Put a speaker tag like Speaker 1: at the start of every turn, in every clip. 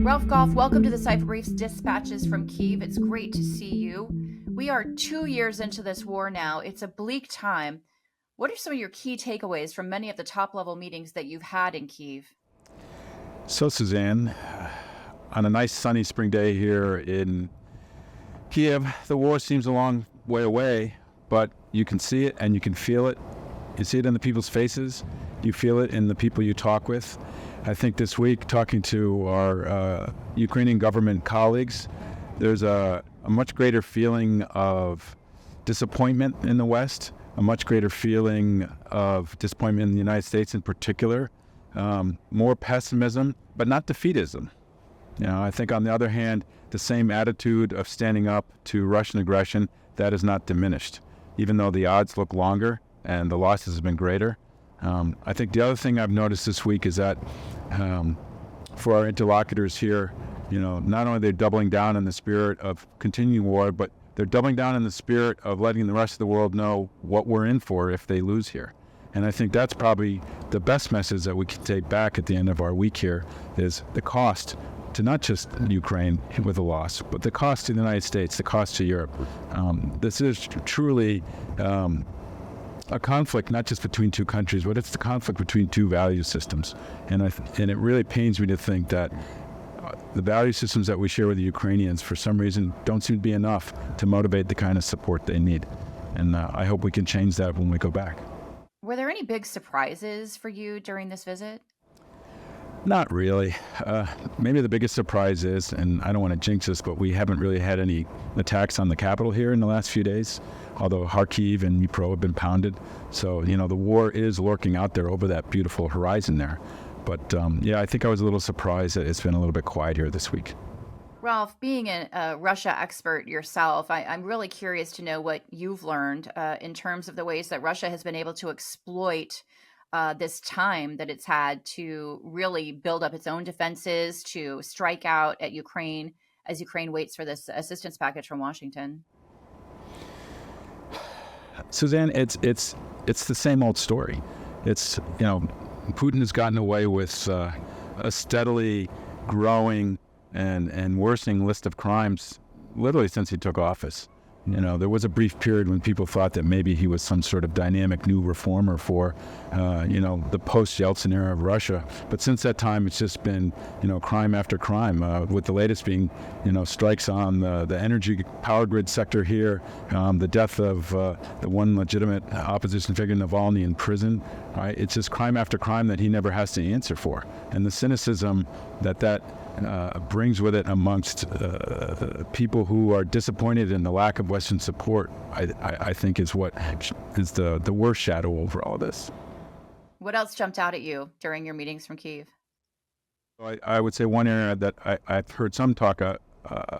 Speaker 1: Ralph Goff, welcome to the Cipher Brief's dispatches from Kyiv. It's great to see you. We are 2 years into this war now. It's a bleak time. What are some of your key takeaways from many of the top-level meetings that you've had in Kyiv?
Speaker 2: So, Suzanne, on a nice sunny spring day here in Kyiv, the war seems a long way away, but you can see it and you can feel it. You see it in the people's faces. You feel it in the people you talk with. I think this week, talking to our Ukrainian government colleagues, there's a much greater feeling of disappointment in the West, a much greater feeling of disappointment in the United States in particular, more pessimism, but not defeatism. I think on the other hand, the same attitude of standing up to Russian aggression, that is not diminished, even though the odds look longer and the losses have been greater. I think the other thing I've noticed this week is that for our interlocutors here, not only they're doubling down in the spirit of continuing war, but they're doubling down in the spirit of letting the rest of the world know what we're in for if they lose here. And I think that's probably the best message that we can take back at the end of our week here is the cost to not just Ukraine with a loss, but the cost to the United States, the cost to Europe. This is truly a conflict not just between two countries, but it's the conflict between two value systems. And it really pains me to think that the value systems that we share with the Ukrainians, for some reason, don't seem to be enough to motivate the kind of support they need. And I hope we can change that when we go back.
Speaker 1: Were there any big surprises for you during this visit?
Speaker 2: Not really. Maybe the biggest surprise is, and I don't want to jinx this, but we haven't really had any attacks on the capital here in the last few days, although Kharkiv and Dnipro have been pounded. So, the war is lurking out there over that beautiful horizon there. But, I think I was a little surprised that it's been a little bit quiet here this week.
Speaker 1: Ralph, being a Russia expert yourself, I'm really curious to know what you've learned in terms of the ways that Russia has been able to exploit this time that it's had to really build up its own defenses, to strike out at Ukraine as Ukraine waits for this assistance package from Washington.
Speaker 2: Suzanne, it's the same old story. It's, Putin has gotten away with a steadily growing and worsening list of crimes literally since he took office. There was a brief period when people thought that maybe he was some sort of dynamic new reformer for, the post-Yeltsin era of Russia. But since that time, it's just been, crime after crime, with the latest being, strikes on the energy power grid sector here, the death of the one legitimate opposition figure, Navalny, in prison. Right? It's just crime after crime that he never has to answer for. And the cynicism that brings with it amongst people who are disappointed in the lack of Western support, I think is what is the worst shadow over all this.
Speaker 1: What else jumped out at you during your meetings from Kyiv?
Speaker 2: I would say one area that I've heard some talk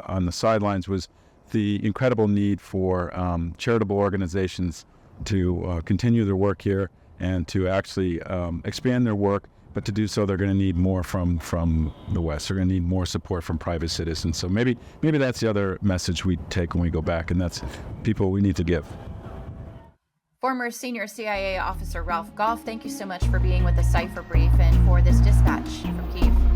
Speaker 2: on the sidelines was the incredible need for charitable organizations to continue their work here and to actually expand their work. But to do so, they're going to need more from the West. They're going to need more support from private citizens. So maybe that's the other message we take when we go back, and that's people we need to give.
Speaker 1: Former senior CIA officer Ralph Goff, thank you so much for being with the Cipher Brief and for this dispatch from Kyiv.